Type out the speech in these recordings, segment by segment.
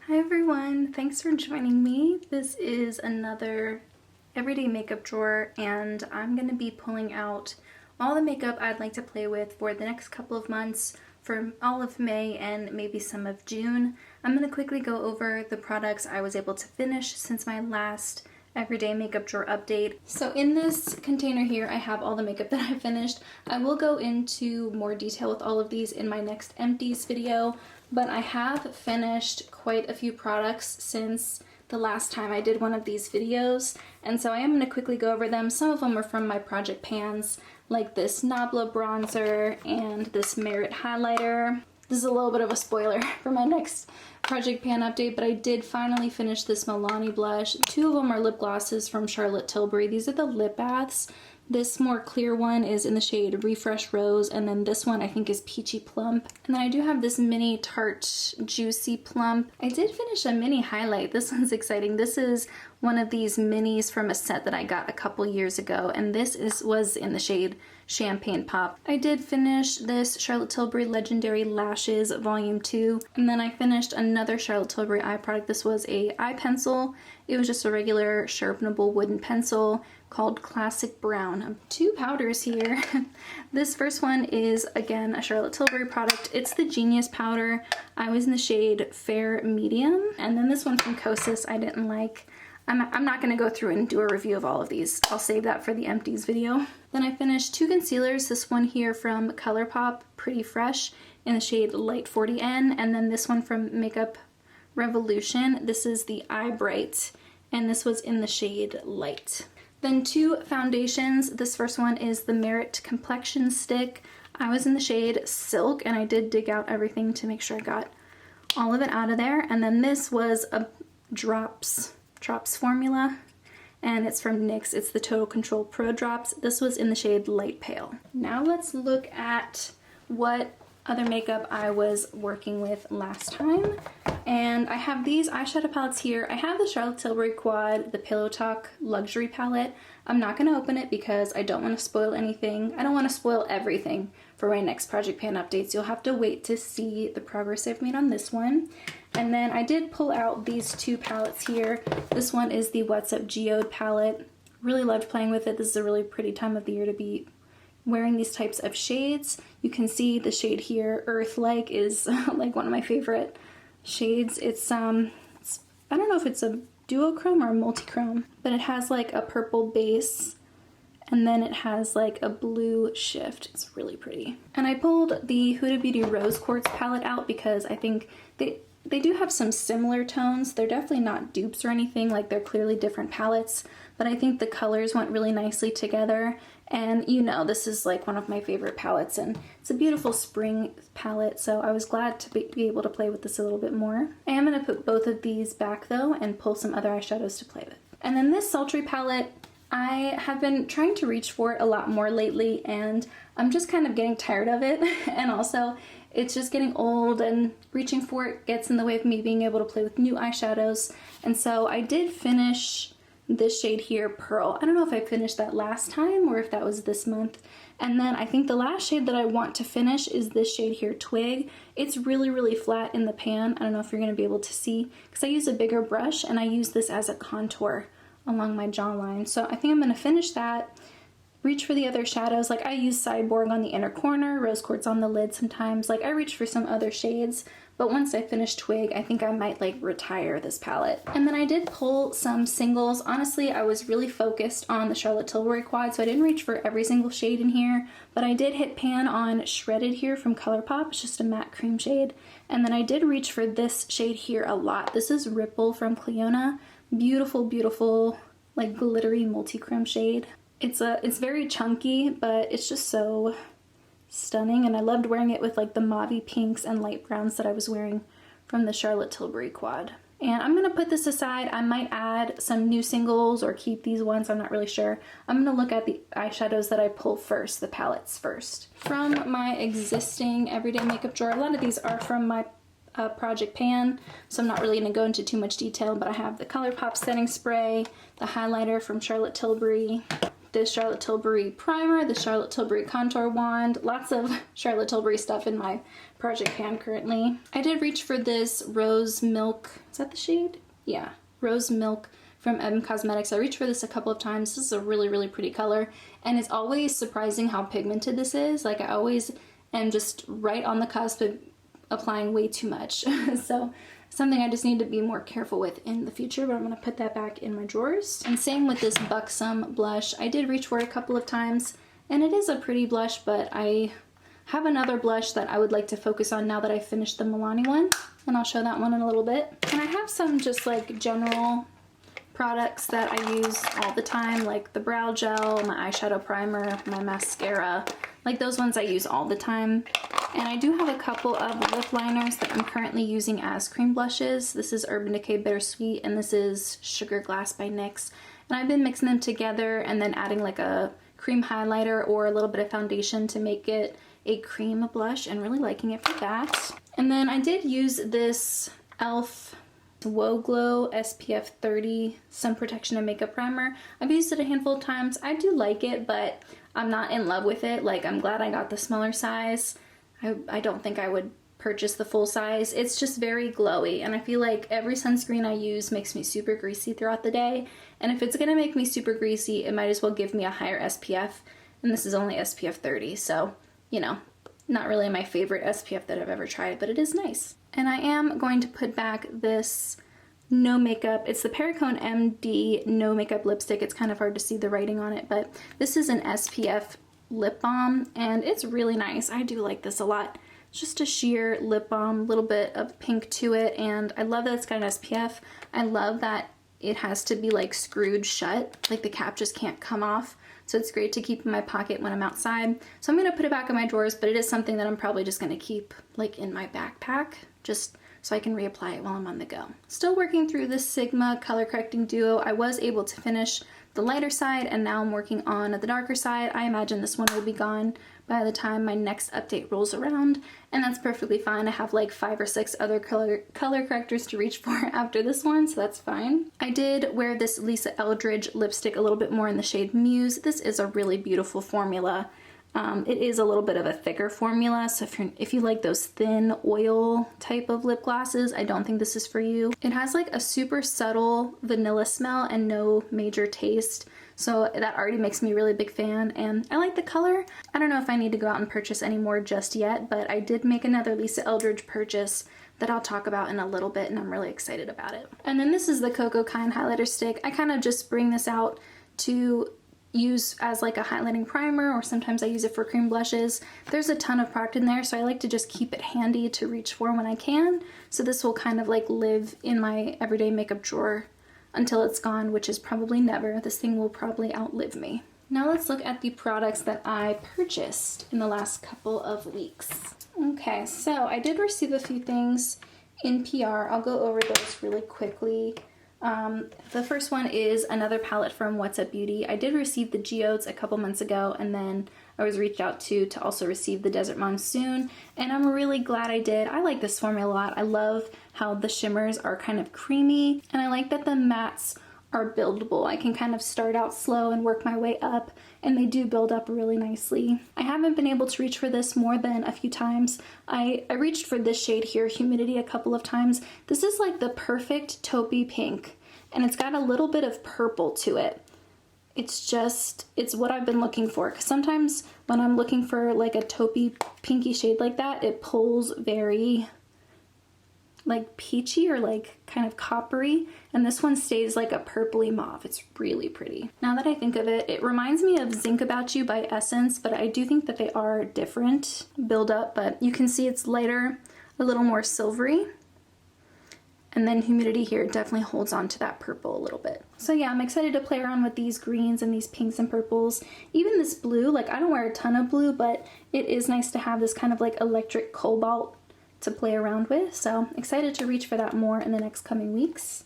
Hi everyone, thanks for joining me. This is another everyday makeup drawer and I'm going to be pulling out all the makeup I'd like to play with for the next couple of months, for all of May and maybe some of June. I'm going to quickly go over the products I was able to finish since my last everyday makeup drawer update. So in this container here I have all the makeup that I finished. I will go into more detail with all of these in my next empties video, but I have finished quite a few products since the last time I did one of these videos, and so I am going to quickly go over them. Some of them are from my project pans, like this Nabla bronzer and this Merit highlighter. This is a little bit of a spoiler for my next project pan update, but I did finally finish this Milani blush. Two of them are lip glosses from Charlotte Tilbury. These are the lip baths. This more clear one is in the shade Refresh Rose, and then this one I think is Peachy Plump. And then I do have this mini Tarte Juicy Plump. I did finish a mini highlight. This one's exciting. This is one of these minis from a set that I got a couple years ago, and this was in the shade Champagne Pop. I did finish this Charlotte Tilbury Legendary Lashes Volume 2, and then I finished another Charlotte Tilbury eye product. This was a eye pencil. It was just a regular sharpenable wooden pencil called Classic Brown. Two powders here. This first one is, again, a Charlotte Tilbury product. It's the Genius powder. I was in the shade Fair Medium. And then this one from Kosas I didn't like. I'm not going to go through and do a review of all of these. I'll save that for the empties video. Then I finished two concealers. This one here from ColourPop, Pretty Fresh, in the shade Light 40N. And then this one from Makeup Revolution. This is the Eye Bright, and this was in the shade Light. Then two foundations. This first one is the Merit Complexion Stick. I was in the shade Silk, and I did dig out everything to make sure I got all of it out of there. And then this was a Drops formula, and it's from NYX. It's the Total Control Pro Drops. This was in the shade Light Pale. Now let's look at what other makeup I was working with last time. And I have these eyeshadow palettes here. I have the Charlotte Tilbury Quad, the Pillow Talk Luxury Palette. I'm not going to open it because I don't want to spoil anything. I don't want to spoil everything for my next project pan updates. You'll have to wait to see the progress I've made on this one. And then I did pull out these two palettes here. This one is the What's Up Geode palette. Really loved playing with it. This is a really pretty time of the year to be wearing these types of shades. You can see the shade here, Earth Like, is like one of my favorite shades. It's I don't know if it's a duochrome or a multichrome, but it has like a purple base and then it has like a blue shift. It's really pretty. And I pulled the Huda Beauty Rose Quartz palette out because I think they do have some similar tones. They're definitely not dupes or anything, like they're clearly different palettes, but I think the colors went really nicely together. And you know, this is like one of my favorite palettes, and it's a beautiful spring palette, so I was glad to be able to play with this a little bit more. I am going to put both of these back though and pull some other eyeshadows to play with. And then this Sultry palette, I have been trying to reach for it a lot more lately, and I'm just kind of getting tired of it. And also, it's just getting old, and reaching for it gets in the way of me being able to play with new eyeshadows. And so I did finish this shade here, Pearl. I don't know if I finished that last time or if that was this month. And then I think the last shade that I want to finish is this shade here, Twig. It's really, really flat in the pan. I don't know if you're going to be able to see because I use a bigger brush and I use this as a contour along my jawline. So I think I'm going to finish that. Reach for the other shadows. Like I use Cyborg on the inner corner, Rose Quartz on the lid sometimes. Like I reach for some other shades, but once I finish Twig, I think I might like retire this palette. And then I did pull some singles. Honestly, I was really focused on the Charlotte Tilbury Quad, so I didn't reach for every single shade in here, but I did hit pan on Shredded here from ColourPop. It's just a matte cream shade. And then I did reach for this shade here a lot. This is Ripple from Cliona. Beautiful, beautiful, like glittery multi-chrome shade. It's very chunky, but it's just so stunning, and I loved wearing it with like the mauvey pinks and light browns that I was wearing from the Charlotte Tilbury Quad. And I'm going to put this aside. I might add some new singles or keep these ones, I'm not really sure. I'm going to look at the eyeshadows that I pull first, the palettes first. From my existing everyday makeup drawer, a lot of these are from my project pan, so I'm not really going to go into too much detail, but I have the ColourPop setting spray, the highlighter from Charlotte Tilbury, this Charlotte Tilbury primer, the Charlotte Tilbury contour wand, lots of Charlotte Tilbury stuff in my project pan currently. I did reach for this Rose Milk, is that the shade? Yeah, Rose Milk from M Cosmetics. I reached for this a couple of times. This is a really, really pretty color, and it's always surprising how pigmented this is. Like, I always am just right on the cusp of applying way too much. So something I just need to be more careful with in the future, but I'm gonna put that back in my drawers. And same with this Buxom blush. I did reach for it a couple of times, and it is a pretty blush, but I have another blush that I would like to focus on now that I finished the Milani one, and I'll show that one in a little bit. And I have some just like general products that I use all the time, like the brow gel, my eyeshadow primer, my mascara, like those ones I use all the time. And I do have a couple of lip liners that I'm currently using as cream blushes. This is Urban Decay Bittersweet, and this is Sugar Glass by NYX. And I've been mixing them together and then adding like a cream highlighter or a little bit of foundation to make it a cream blush, and really liking it for that. And then I did use this e.l.f. Whoa Glow SPF 30 Sun Protection and Makeup Primer. I've used it a handful of times. I do like it, but I'm not in love with it. Like, I'm glad I got the smaller size. I don't think I would purchase the full size. It's just very glowy, and I feel like every sunscreen I use makes me super greasy throughout the day, and if it's gonna make me super greasy, it might as well give me a higher SPF, and this is only SPF 30, so, you know, not really my favorite SPF that I've ever tried, but it is nice. And I am going to put back this no makeup, it's the Perricone MD no makeup lipstick. It's kind of hard to see the writing on it, but this is an SPF lip balm, and it's really nice. I do like this a lot. It's just a sheer lip balm, a little bit of pink to it, and I love that it's got an SPF. I love that it has to be like screwed shut, like the cap just can't come off. So it's great to keep in my pocket when I'm outside. So I'm gonna put it back in my drawers, but it is something that I'm probably just gonna keep like in my backpack, just so I can reapply it while I'm on the go. Still working through this Sigma color correcting duo. I was able to finish the lighter side, and now I'm working on the darker side. I imagine this one will be gone by the time my next update rolls around, and that's perfectly fine. I have like 5 or 6 other color correctors to reach for after this one, so that's fine. I did wear this Lisa Eldridge lipstick a little bit more in the shade Muse. This is a really beautiful formula. It is a little bit of a thicker formula, so if you like those thin oil type of lip glosses, I don't think this is for you. It has like a super subtle vanilla smell and no major taste, so that already makes me a really big fan, and I like the color. I don't know if I need to go out and purchase any more just yet, but I did make another Lisa Eldridge purchase that I'll talk about in a little bit, and I'm really excited about it. And then this is the Cocoa Kind highlighter stick. I kind of just bring this out to use as like a highlighting primer, or sometimes I use it for cream blushes. There's a ton of product in there, so I like to just keep it handy to reach for when I can. So this will kind of like live in my everyday makeup drawer until it's gone, which is probably never. This thing will probably outlive me. Now let's look at the products that I purchased in the last couple of weeks. Okay, so I did receive a few things in PR. I'll go over those really quickly. The first one is another palette from What's Up Beauty. I did receive the Geodes a couple months ago, and then I was reached out to also receive the Desert Monsoon, and I'm really glad I did. I like this formula a lot. I love how the shimmers are kind of creamy, and I like that the mattes are buildable. I can kind of start out slow and work my way up, and they do build up really nicely. I haven't been able to reach for this more than a few times. I reached for this shade here, Humidity, a couple of times. This is like the perfect taupey pink, and it's got a little bit of purple to it. It's what I've been looking for, because sometimes when I'm looking for like a taupey pinky shade like that, it pulls very like peachy or like kind of coppery, and this one stays like a purpley mauve. It's really pretty. Now that I think of it, it reminds me of Think About You by Essence, but I do think that they are different build up, but you can see it's lighter, a little more silvery. And then Humidity here definitely holds on to that purple a little bit. So yeah, I'm excited to play around with these greens and these pinks and purples. Even this blue, like I don't wear a ton of blue, but it is nice to have this kind of like electric cobalt to play around with. So excited to reach for that more in the next coming weeks.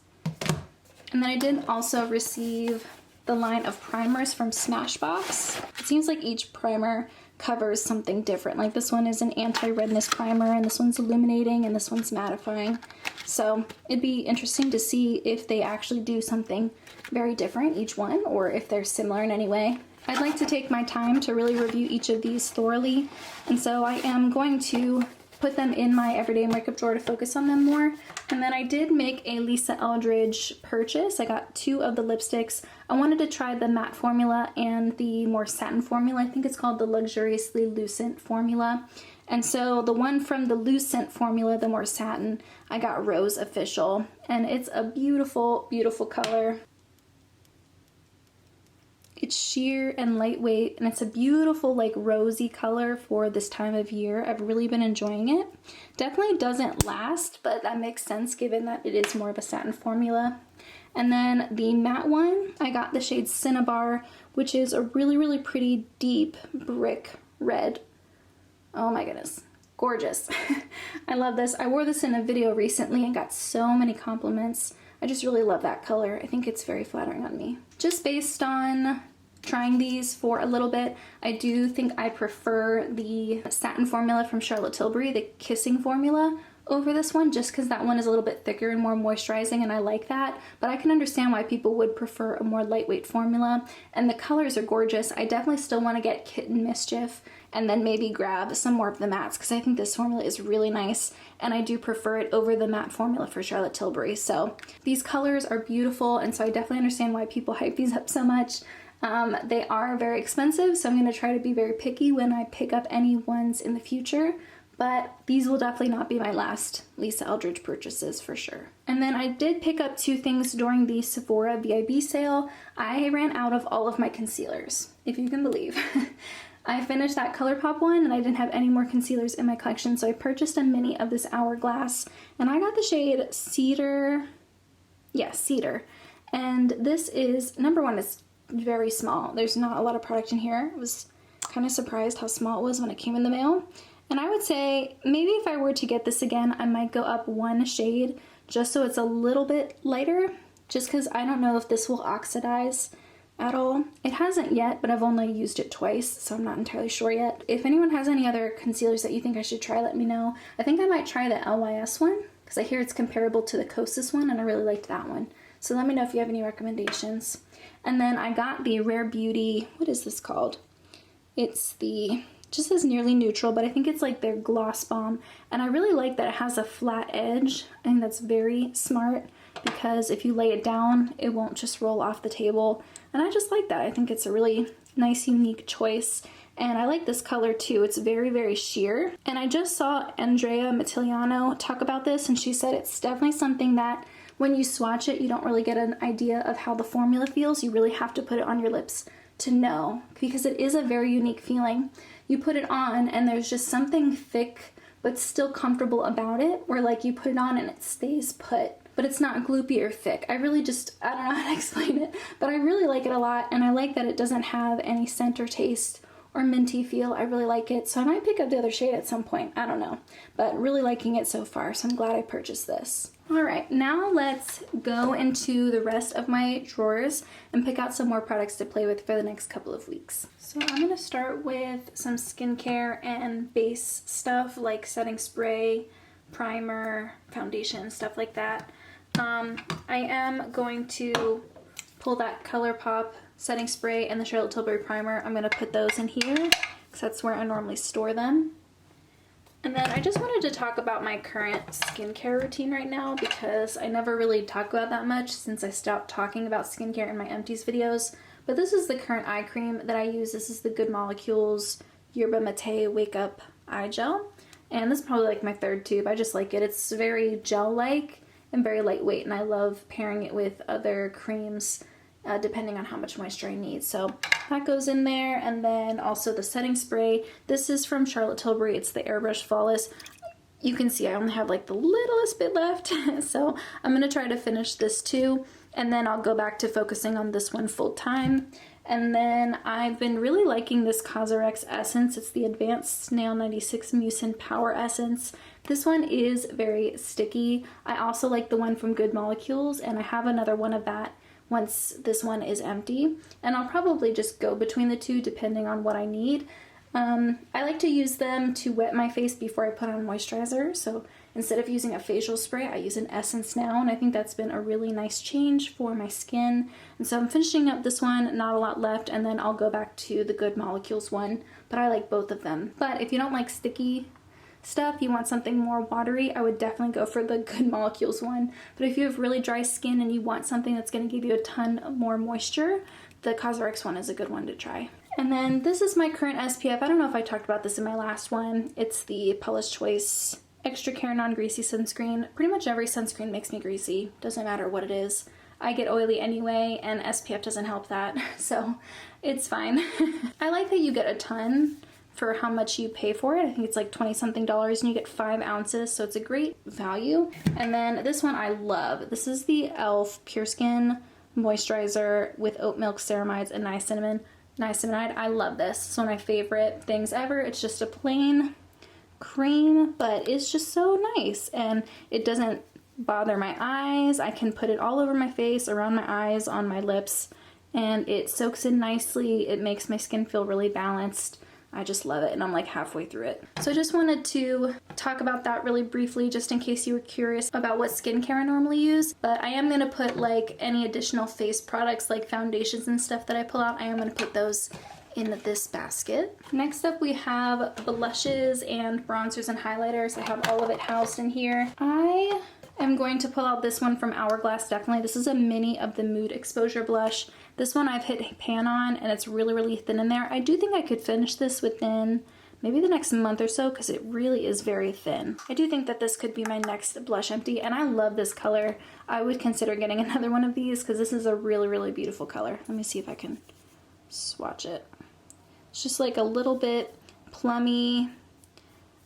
And then I did also receive the line of primers from Smashbox. It seems like each primer covers something different. Like this one is an anti-redness primer, and this one's illuminating, and this one's mattifying. So it'd be interesting to see if they actually do something very different, each one, or if they're similar in any way. I'd like to take my time to really review each of these thoroughly, and so I am going to put them in my everyday makeup drawer to focus on them more. And then I did make a Lisa Eldridge purchase. I got 2 of the lipsticks. I wanted to try the matte formula and the more satin formula. I think it's called the Luxuriously Lucent formula. And so the one from the Lucent formula, the more satin, I got Rose Official, and it's a beautiful, beautiful color. It's sheer and lightweight, and it's a beautiful, like, rosy color for this time of year. I've really been enjoying it. Definitely doesn't last, but that makes sense given that it is more of a satin formula. And then the matte one, I got the shade Cinnabar, which is a really, really pretty deep brick red. Oh my goodness, gorgeous. I love this. I wore this in a video recently and got so many compliments. I just really love that color. I think it's very flattering on me. Just based on trying these for a little bit, I do think I prefer the satin formula from Charlotte Tilbury, the Kissing formula, over this one, just because that one is a little bit thicker and more moisturizing, and I like that. But I can understand why people would prefer a more lightweight formula, and the colors are gorgeous. I definitely still want to get Kitten Mischief and then maybe grab some more of the mattes, because I think this formula is really nice, and I do prefer it over the matte formula for Charlotte Tilbury. So these colors are beautiful, and so I definitely understand why people hype these up so much. They are very expensive, so I'm going to try to be very picky when I pick up any ones in the future, but these will definitely not be my last Lisa Eldridge purchases for sure. And then I did pick up 2 things during the Sephora VIB sale. I ran out of all of my concealers, if you can believe. I finished that ColourPop one, and I didn't have any more concealers in my collection, so I purchased a mini of this Hourglass, and I got the shade Cedar. Yeah, Cedar. And this is, number one, it's very small. There's not a lot of product in here. I was kind of surprised how small it was when it came in the mail. And I would say maybe if I were to get this again, I might go up 1 shade just so it's a little bit lighter, just because I don't know if this will oxidize at all. It hasn't yet, but I've only used it twice, so I'm not entirely sure yet. If anyone has any other concealers that you think I should try, let me know. I think I might try the LYS one, because I hear it's comparable to the Kosas one, and I really liked that one. So let me know if you have any recommendations. And then I got the Rare Beauty, what is this called? It's the, just says Nearly Neutral, but I think it's like their Gloss Bomb. And I really like that it has a flat edge. I think that's very smart, because if you lay it down, it won't just roll off the table. And I just like that. I think it's a really nice, unique choice. And I like this color too. It's very, very sheer. And I just saw Andrea Mattiliano talk about this, and she said it's definitely something that when you swatch it, you don't really get an idea of how the formula feels. You really have to put it on your lips to know, because it is a very unique feeling. You put it on and there's just something thick but still comfortable about it, where like you put it on and it stays put, but it's not gloopy or thick. I don't know how to explain it, but I really like it a lot, and I like that it doesn't have any scent or taste or minty feel. I really like it, so I might pick up the other shade at some point. I don't know, but really liking it so far, so I'm glad I purchased this. Alright, now let's go into the rest of my drawers and pick out some more products to play with for the next couple of weeks. So I'm going to start with some skincare and base stuff like setting spray, primer, foundation, stuff like that. I am going to pull that ColourPop setting spray and the Charlotte Tilbury primer. I'm going to put those in here because that's where I normally store them. And then I just wanted to talk about my current skincare routine right now, because I never really talk about that much since I stopped talking about skincare in my empties videos. But this is the current eye cream that I use. This is the Good Molecules Yerba Mate Wake Up Eye Gel. And this is probably like my 3rd tube. I just like it. It's very gel-like and very lightweight, and I love pairing it with other creams depending on how much moisture I need. So that goes in there, and then also the setting spray. This is from Charlotte Tilbury. It's the Airbrush Flawless. You can see I only have like the littlest bit left, so I'm going to try to finish this too, and then I'll go back to focusing on this one full time. And then I've been really liking this Cosrx Essence. It's the Advanced Snail 96 Mucin Power Essence. This one is very sticky. I also like the one from Good Molecules, and I have another one of that once this one is empty. And I'll probably just go between the two depending on what I need. I like to use them to wet my face before I put on moisturizer. So instead of using a facial spray, I use an essence now, and I think that's been a really nice change for my skin. And so I'm finishing up this one, not a lot left, and then I'll go back to the Good Molecules one, but I like both of them. But if you don't like sticky stuff, you want something more watery, I would definitely go for the Good Molecules one. But if you have really dry skin and you want something that's going to give you a ton more moisture, the Cosrx one is a good one to try. And then this is my current SPF. I don't know if I talked about this in my last one. It's the Paula's Choice Extra Care Non-Greasy Sunscreen. Pretty much every sunscreen makes me greasy. Doesn't matter what it is. I get oily anyway, and SPF doesn't help that, so it's fine. I like that you get a ton for how much you pay for it. I think it's like 20-something dollars, and you get 5 ounces, so it's a great value. And then this one I love. This is the e.l.f. Pure Skin Moisturizer with oat milk ceramides and niacinamide. I love this. It's one of my favorite things ever. It's just a plain cream, but it's just so nice, and it doesn't bother my eyes. I can put it all over my face, around my eyes, on my lips, and it soaks in nicely. It makes my skin feel really balanced. I just love it, and I'm like halfway through it. So I just wanted to talk about that really briefly, just in case you were curious about what skincare I normally use. But I am going to put like any additional face products like foundations and stuff that I pull out, I am going to put those in this basket. Next up we have blushes and bronzers and highlighters. I have all of it housed in here. I am going to pull out this one from Hourglass, definitely. This is a mini of the Mood Exposure Blush. This one I've hit pan on, and it's really, really thin in there. I do think I could finish this within maybe the next month or so, because it really is very thin. I do think that this could be my next blush empty, and I love this color. I would consider getting another one of these, because this is a really, really beautiful color. Let me see if I can swatch it. It's just like a little bit plummy,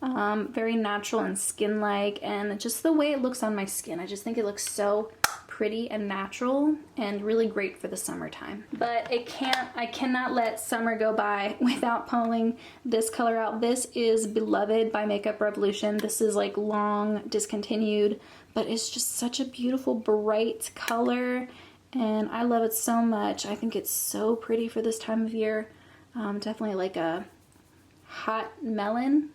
very natural and skin-like, and just the way it looks on my skin, I just think it looks so pretty and natural and really great for the summertime. But I cannot let summer go by without pulling this color out. This is Beloved by Makeup Revolution. This is like long discontinued, but it's just such a beautiful bright color, and I love it so much. I think it's so pretty for this time of year. Definitely like a hot melon.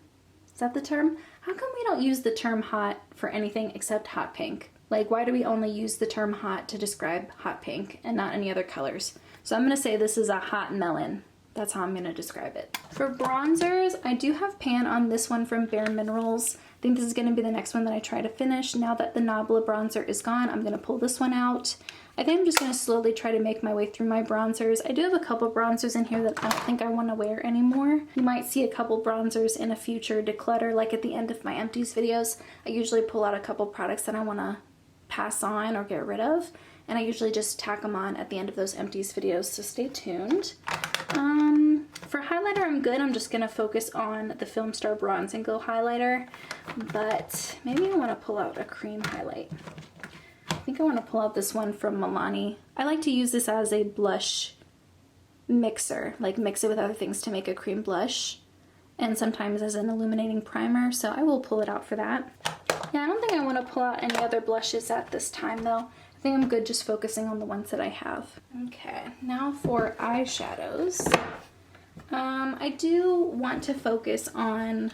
Is that the term? How come we don't use the term hot for anything except hot pink? Like, why do we only use the term hot to describe hot pink and not any other colors? So I'm going to say this is a hot melon. That's how I'm going to describe it. For bronzers, I do have pan on this one from Bare Minerals. I think this is going to be the next one that I try to finish. Now that the Nabla bronzer is gone, I'm going to pull this one out. I think I'm just going to slowly try to make my way through my bronzers. I do have a couple bronzers in here that I don't think I want to wear anymore. You might see a couple bronzers in a future declutter, like at the end of my empties videos. I usually pull out a couple products that I want to pass on or get rid of, and I usually just tack them on at the end of those empties videos, so stay tuned. For highlighter, I'm good. I'm just going to focus on the Film Star Bronze and Glow highlighter, but maybe I want to pull out a cream highlight. I think I want to pull out this one from Milani. I like to use this as a blush mixer, like mix it with other things to make a cream blush, and sometimes as an illuminating primer, so I will pull it out for that. Yeah, I don't think I want to pull out any other blushes at this time though. I think I'm good just focusing on the ones that I have. Okay, now for eyeshadows. I do want to focus on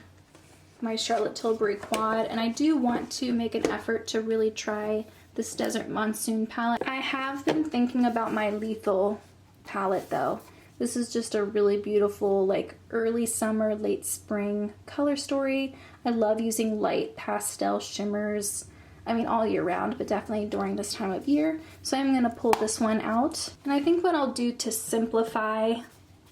my Charlotte Tilbury Quad, and I do want to make an effort to really try this Desert Monsoon palette. I have been thinking about my Lethal palette though. This is just a really beautiful, like early summer, late spring color story. I love using light pastel shimmers, I mean all year round, but definitely during this time of year. So I'm gonna pull this one out. And I think what I'll do to simplify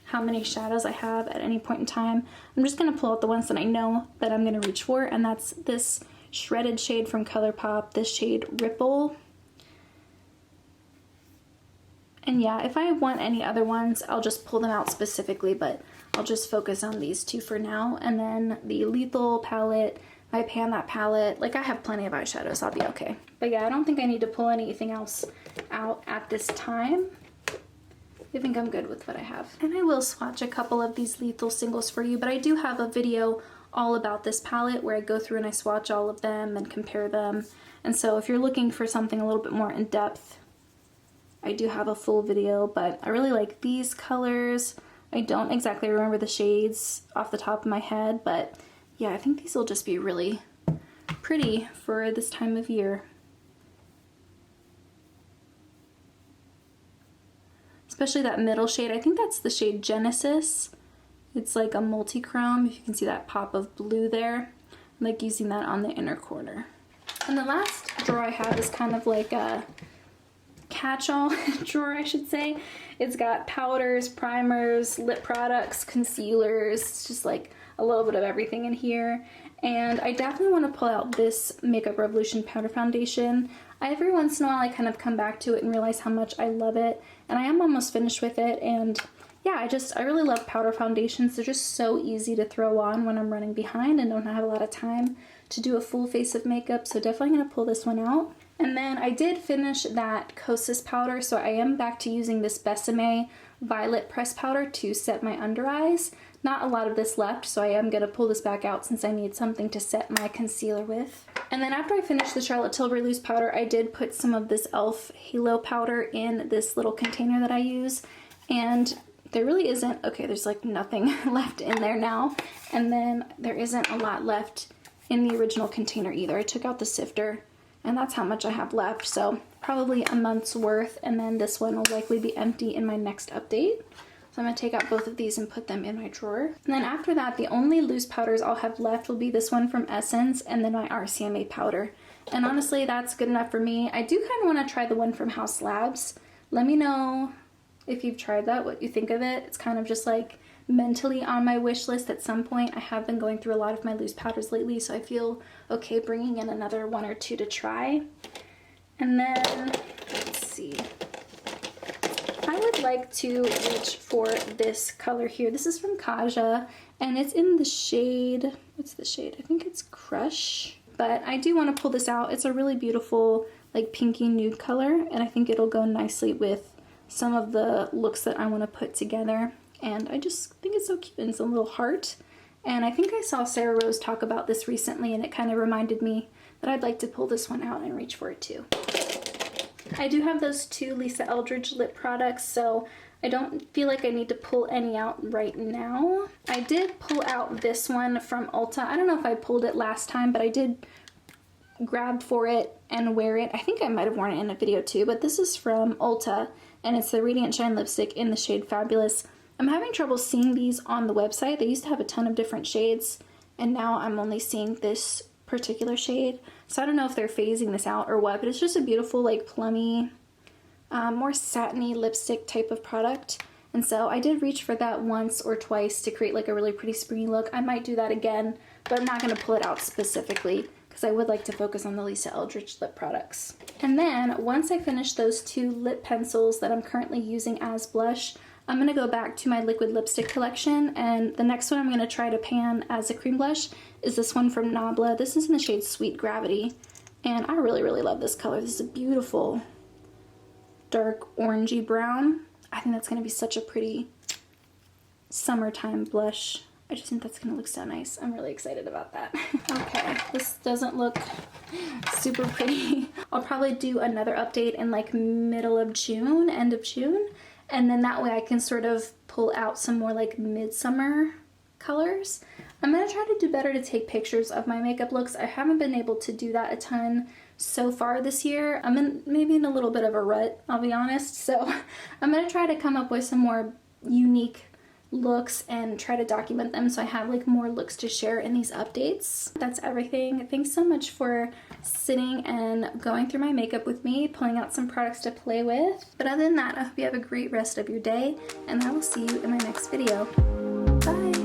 how many shadows I have at any point in time, I'm just gonna pull out the ones that I know that I'm gonna reach for, and that's this shredded shade from ColourPop, this shade Ripple. And yeah, if I want any other ones, I'll just pull them out specifically, but I'll just focus on these two for now. And then the Lethal palette, if I pan that palette, like I have plenty of eyeshadows, I'll be okay. But yeah, I don't think I need to pull anything else out at this time. I think I'm good with what I have. And I will swatch a couple of these Lethal singles for you, but I do have a video all about this palette where I go through and I swatch all of them and compare them. And so if you're looking for something a little bit more in depth, I do have a full video, but I really like these colors. I don't exactly remember the shades off the top of my head, but yeah, I think these will just be really pretty for this time of year. Especially that middle shade. I think that's the shade Genesis. It's like a multi-chrome, if you can see that pop of blue there. I'm like using that on the inner corner. And the last drawer I have is kind of like a catch-all drawer, I should say. It's got powders, primers, lip products, concealers. It's just like a little bit of everything in here. And I definitely want to pull out this Makeup Revolution powder foundation. Every once in a while I kind of come back to it and realize how much I love it. And I am almost finished with it. And yeah, I really love powder foundations. They're just so easy to throw on when I'm running behind and don't have a lot of time to do a full face of makeup. So definitely going to pull this one out. And then I did finish that Kosas powder, so I am back to using this Besame Violet Press Powder to set my under eyes. Not a lot of this left, so I am going to pull this back out since I need something to set my concealer with. And then after I finished the Charlotte Tilbury loose powder, I did put some of this e.l.f. Halo powder in this little container that I use. And there really isn't, okay, there's like nothing left in there now. And then there isn't a lot left in the original container either. I took out the sifter, and that's how much I have left. So probably a month's worth, and then this one will likely be empty in my next update. So I'm going to take out both of these and put them in my drawer. And then after that, the only loose powders I'll have left will be this one from Essence and then my RCMA powder. And honestly, that's good enough for me. I do kind of want to try the one from Haus Labs. Let me know if you've tried that, what you think of it. It's kind of just like mentally on my wish list at some point. I have been going through a lot of my loose powders lately, so I feel okay bringing in another one or two to try. And then, let's see. I would like to reach for this color here. This is from Kaja, and it's in the shade, what's the shade? I think it's Crush. But I do want to pull this out. It's a really beautiful, like pinky nude color, and I think it'll go nicely with some of the looks that I want to put together. And I just think it's so cute, and it's a little heart. And I think I saw Sarah Rose talk about this recently, and it kind of reminded me that I'd like to pull this one out and reach for it too. I do have those two Lisa Eldridge lip products, so I don't feel like I need to pull any out right now. I did pull out this one from Ulta. I don't know if I pulled it last time, but I did grab for it and wear it. I think I might have worn it in a video too, but this is from Ulta, and it's the Radiant Shine lipstick in the shade Fabulous. I'm having trouble seeing these on the website. They used to have a ton of different shades, and now I'm only seeing this particular shade. So I don't know if they're phasing this out or what, but it's just a beautiful, like, plummy, more satiny lipstick type of product. And so I did reach for that once or twice to create like a really pretty springy look. I might do that again, but I'm not going to pull it out specifically because I would like to focus on the Lisa Eldridge lip products. And then once I finish those two lip pencils that I'm currently using as blush, I'm going to go back to my liquid lipstick collection, and the next one I'm going to try to pan as a cream blush is this one from Nabla. This is in the shade Sweet Gravity, and I really, really love this color. This is a beautiful dark orangey brown. I think that's going to be such a pretty summertime blush. I just think that's going to look so nice. I'm really excited about that. Okay, this doesn't look super pretty. I'll probably do another update in like middle of June, end of June. And then that way I can sort of pull out some more like midsummer colors. I'm going to try to do better to take pictures of my makeup looks. I haven't been able to do that a ton so far this year. I'm maybe in a little bit of a rut, I'll be honest. So I'm going to try to come up with some more unique looks and try to document them so I have like more looks to share in these updates. That's everything. Thanks so much for sitting and going through my makeup with me, pulling out some products to play with. But other than that, I hope you have a great rest of your day, and I will see you in my next video. Bye!